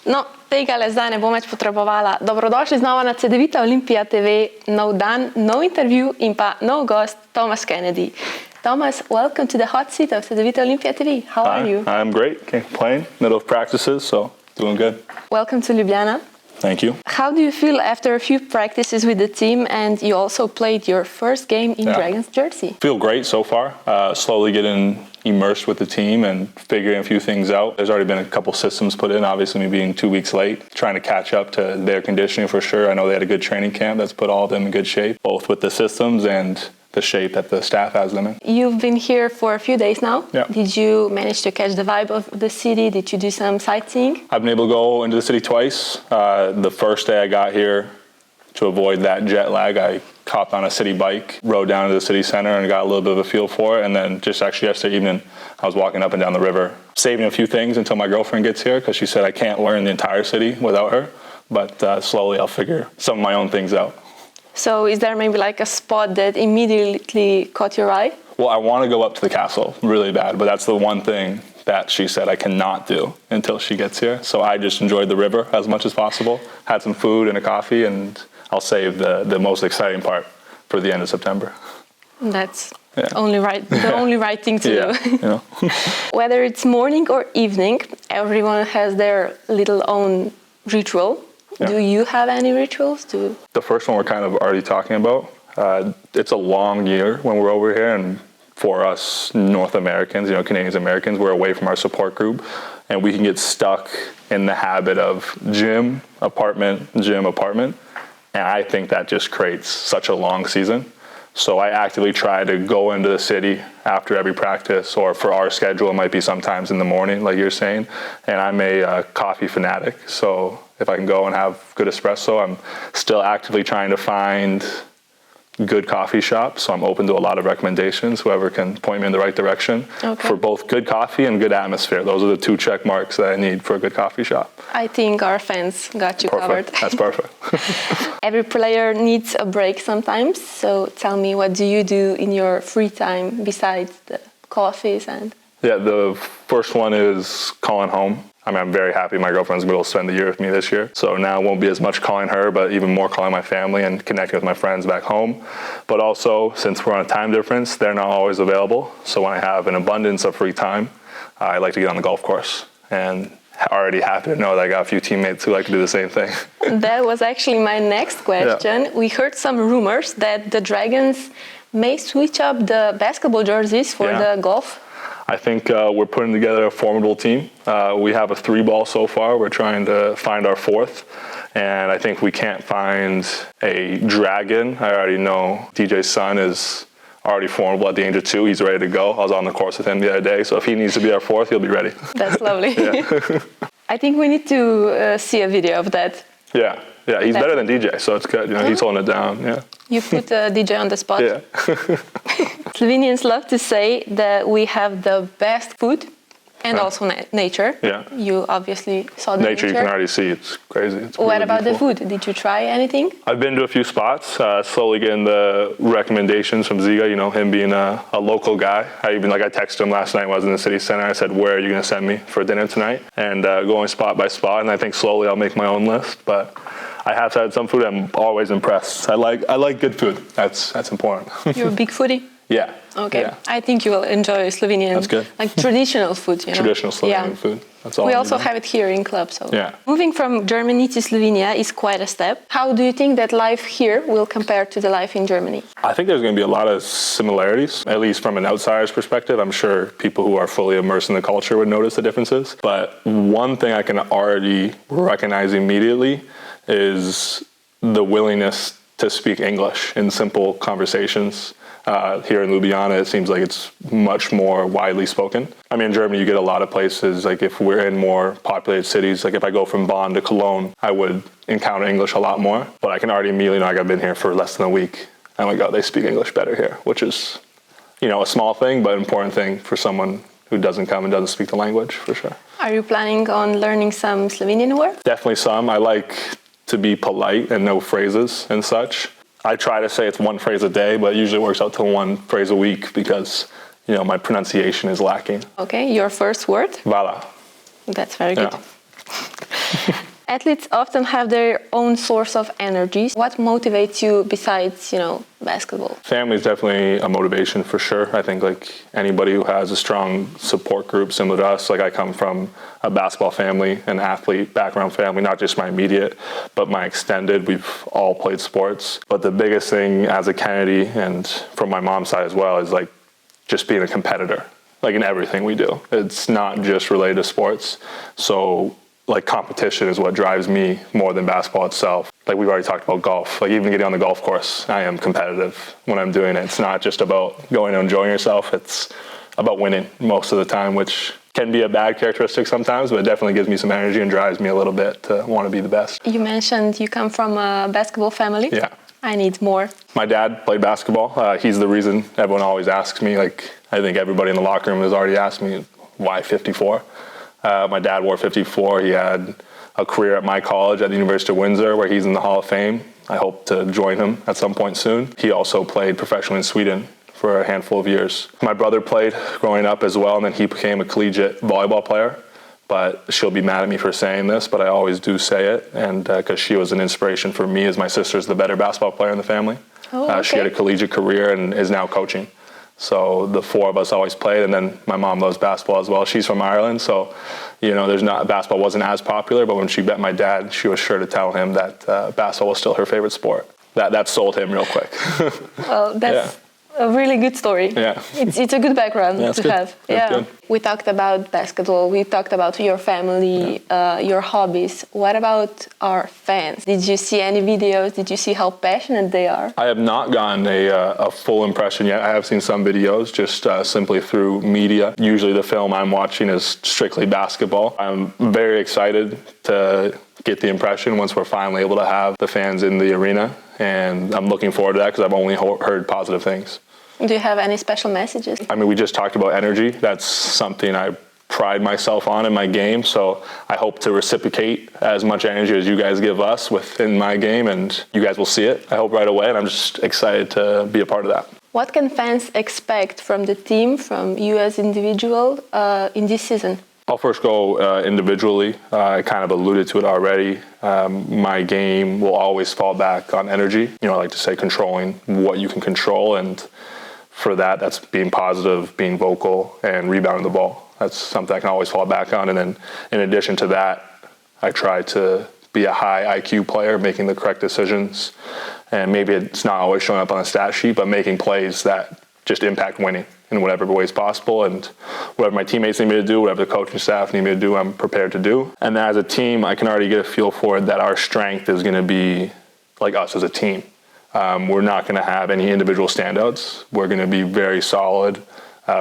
No, tega le zdaj ne bom več potrebovala. Dobrodošli znova na Cedevita Olimpija TV, nov dan, nov intervju in pa nov gost, Thomas Kennedy. Thomas, welcome to the hot seat of Cedevita Olimpija TV. How are you? I'm great. Can't complain. Middle of practices, so doing good. Welcome to Ljubljana. Thank you. How do you feel after a few practices with the team and you also played your first game in Dragon's jersey? Feel great so far. Slowly getting immersed with the team and figuring a few things out. There's already been a couple systems put in, obviously me being 2 weeks late, trying to catch up to their conditioning for sure. I know they had a good training camp that's put all of them in good shape, both with the systems and the shape that the staff has them in. You've been here for a few days now. Yeah. Did you manage to catch the vibe of the city? Did you do some sightseeing? I've been able to go into the city twice. The first day I got here, to avoid that jet lag, I hopped on a city bike, rode down to the city center and got a little bit of a feel for it. And then just actually yesterday evening, I was walking up and down the river, saving a few things until my girlfriend gets here because she said I can't learn the entire city without her. But slowly I'll figure some of my own things out. So is there maybe like a spot that immediately caught your eye? Well, I want to go up to the castle really bad, but that's the one thing that she said I cannot do until she gets here. So I just enjoyed the river as much as possible, had some food and a coffee, and I'll save the most exciting part for the end of September. That's only right, the only right thing to do. You know. Whether it's morning or evening, everyone has their little own ritual. Yeah. Do you have any rituals? The first one we're kind of already talking about. It's a long year when we're over here, and for us North Americans, Canadians, Americans, we're away from our support group, and we can get stuck in the habit of gym, apartment, and I think that just creates such a long season. So I actively try to go into the city after every practice, or for our schedule, it might be sometimes in the morning, like you're saying, and I'm a coffee fanatic, so if I can go and have good espresso, I'm still actively trying to find good coffee shops, so I'm open to a lot of recommendations, whoever can point me in the right direction for both good coffee and good atmosphere. Those are the 2 check marks that I need for a good coffee shop. I think our fans got you covered. That's perfect. Every player needs a break sometimes, so tell me, what do you do in your free time besides the coffees? Yeah, the first one is calling home. I mean, I'm very happy my girlfriend's going to spend the year with me this year. So now it won't be as much calling her, but even more calling my family and connecting with my friends back home. But also, since we're on a time difference, they're not always available. So when I have an abundance of free time, I like to get on the golf course. And already happy to know that I got a few teammates who like to do the same thing. That was actually my next question. Yeah. We heard some rumors that the Dragons may switch up the basketball jerseys for the golf. I think we're putting together a formidable team. We have a 3-ball so far. We're trying to find our 4th. And I think we can't find a dragon. I already know DJ's son is already formidable at the age of 2. He's ready to go. I was on the course with him the other day. So if he needs to be our 4th, he'll be ready. That's lovely. I think we need to see a video of that. Yeah, he's better than DJ, so it's good. He's holding it down. Yeah. You put DJ on the spot. Yeah. Slovenians love to say that we have the best food and also nature. Yeah. You obviously saw the nature. You can already see. It's crazy. It's what about the food? Did you try anything? I've been to a few spots, slowly getting the recommendations from Ziga, him being a local guy. I texted him last night when I was in the city center. I said, where are you going to send me for dinner tonight? And going spot by spot, and I think slowly I'll make my own list. But I have had some food. I'm always impressed. I like good food. That's important. You're a big foodie? Yeah. Okay. Yeah. I think you will enjoy Slovenian. That's good. Like traditional food, Traditional Slovenian food. That's all. We also have it here in club. So yeah. Moving from Germany to Slovenia is quite a step. How do you think that life here will compare to the life in Germany? I think there's going to be a lot of similarities, at least from an outsider's perspective. I'm sure people who are fully immersed in the culture would notice the differences. But one thing I can already recognize immediately is the willingness to speak English in simple conversations. Here in Ljubljana, it seems like it's much more widely spoken. I mean, in Germany, you get a lot of places, like if we're in more populated cities, like if I go from Bonn to Cologne, I would encounter English a lot more. But I can already immediately know, I've been here for less than a week. Oh my God, they speak English better here, which is, a small thing, but an important thing for someone who doesn't come and doesn't speak the language, for sure. Are you planning on learning some Slovenian words? Definitely some. I like to be polite and know phrases and such. I try to say it's 1 phrase a day, but it usually works out to 1 phrase a week because, my pronunciation is lacking. Okay, your first word? Vala. That's very good. Athletes often have their own source of energy. What motivates you besides, basketball? Family is definitely a motivation for sure. I think like anybody who has a strong support group similar to us, like I come from a basketball family, an athlete background family, not just my immediate, but my extended. We've all played sports. But the biggest thing as a Kennedy and from my mom's side as well is like just being a competitor, like in everything we do. It's not just related to sports. So like competition is what drives me more than basketball itself. Like we've already talked about golf, like even getting on the golf course, I am competitive when I'm doing it. It's not just about going and enjoying yourself, it's about winning most of the time, which can be a bad characteristic sometimes, but it definitely gives me some energy and drives me a little bit to want to be the best. You mentioned you come from a basketball family. Yeah. I need more. My dad played basketball. He's the reason everyone always asks me, like I think everybody in the locker room has already asked me, why 54? My dad wore 54. He had a career at my college at the University of Windsor where he's in the Hall of Fame. I hope to join him at some point soon. He also played professionally in Sweden for a handful of years. My brother played growing up as well, and then he became a collegiate volleyball player. But she'll be mad at me for saying this, but I always do say it, and because she was an inspiration for me, as my sister's the better basketball player in the family. Oh, okay. She had a collegiate career and is now coaching. So the four of us always played, and then my mom loves basketball as well. She's from Ireland, so basketball wasn't as popular, but when she met my dad, she was sure to tell him that basketball was still her favorite sport. That sold him real quick. Well, that's a really good story. Yeah. It's a good background to good. have. That's good. We talked about basketball, we talked about your family, your hobbies. What about our fans? Did you see any videos? Did you see how passionate they are? I have not gotten a full impression yet. I have seen some videos just simply through media. Usually the film I'm watching is strictly basketball. I'm very excited to get the impression once we're finally able to have the fans in the arena. And I'm looking forward to that because I've only heard positive things. Do you have any special messages? I mean, we just talked about energy. That's something I pride myself on in my game. So I hope to reciprocate as much energy as you guys give us within my game, and you guys will see it, I hope, right away. And I'm just excited to be a part of that. What can fans expect from the team, from you as individual in this season? I'll first go individually. I kind of alluded to it already. My game will always fall back on energy. I like to say controlling what you can control, and for that, that's being positive, being vocal, and rebounding the ball. That's something I can always fall back on. And then in addition to that, I try to be a high IQ player, making the correct decisions. And maybe it's not always showing up on a stat sheet, but making plays that just impact winning in whatever ways possible. And whatever my teammates need me to do, whatever the coaching staff need me to do, I'm prepared to do. And then as a team, I can already get a feel for it that our strength is going to be like us as a team. We're not going to have any individual standouts. We're going to be very solid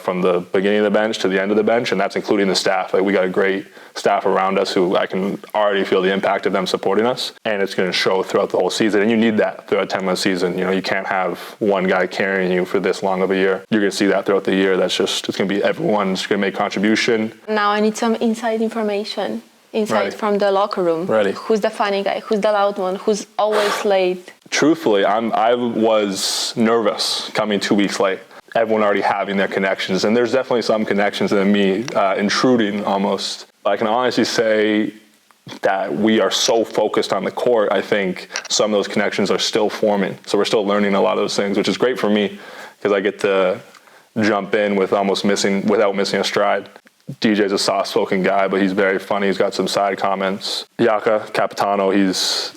from the beginning of the bench to the end of the bench, and that's including the staff. Like, we got a great staff around us who I can already feel the impact of them supporting us, and it's going to show throughout the whole season. And you need that throughout a 10-month season. You can't have one guy carrying you for this long of a year. You're going to see that throughout the year. It's going to be everyone's going to make contribution. Now I need some inside information. Ready. From the locker room. Ready. Who's the funny guy? Who's the loud one? Who's always late? Truthfully, I was nervous coming 2 weeks late. Everyone already having their connections, and there's definitely some connections in me intruding almost. I can honestly say that we are so focused on the court. I think some of those connections are still forming. So we're still learning a lot of those things, which is great for me because I get to jump in without missing a stride. DJ's a soft-spoken guy, but he's very funny. He's got some side comments. Yaka Capitano, he's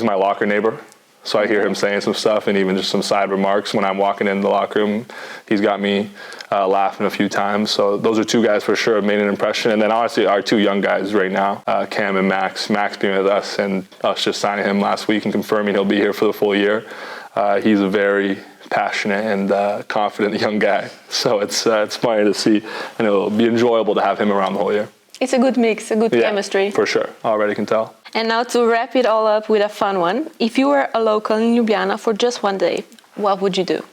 my locker neighbor. So I hear him saying some stuff and even just some side remarks when I'm walking into the locker room. He's got me laughing a few times. So those are two guys for sure have made an impression. And then honestly, our two young guys right now, Cam and Max. Max being with us and us just signing him last week and confirming he'll be here for the full year. He's a very passionate and confident young guy. So it's funny to see, and it'll be enjoyable to have him around the whole year. It's a good mix, a good chemistry. For sure. Already can tell. And now to wrap it all up with a fun one. If you were a local in Ljubljana for just one day, what would you do?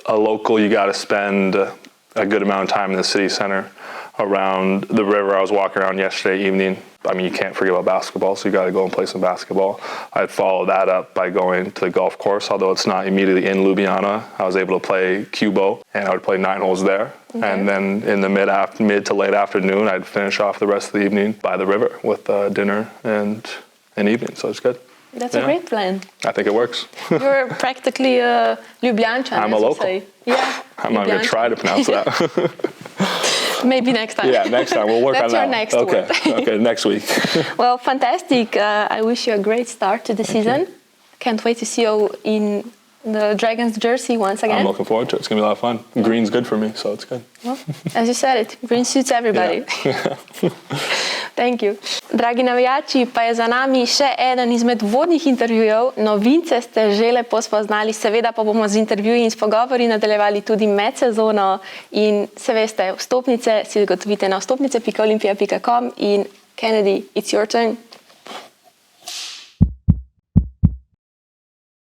A local, you got to spend a good amount of time in the city center around the river. I was walking around yesterday evening. I mean, you can't forget about basketball, so you got to go and play some basketball. I'd follow that up by going to the golf course, although it's not immediately in Ljubljana. I was able to play Cubo, and I would play 9 holes there. Okay. And then in the mid to late afternoon, I'd finish off the rest of the evening by the river with dinner and an evening, so it's good. That's a great plan. I think it works. You're practically a Ljubljani. I'm a local. Say. Yeah. I'm not going to try to pronounce that. Maybe next time. Yeah, next time. We'll work on that. That's your next word. Okay, next week. Well, fantastic. I wish you a great start to the season. Can't wait to see you in the Dragons jersey once again. I'm looking forward to it. It's going to be a lot of fun. Green's good for me, so it's good. Well, as you said it, green suits everybody. Yeah. Thank you. Dragi navijači, pa je za nami še eden izmed vodnih intervjujev. Novince ste že lepo spoznali, seveda pa bomo z intervjuji in s pogovori nadaljevali tudi med sezono. In se veste, vstopnice si zagotovite na vstopnice.olimpija.com in Kennedy, it's your turn.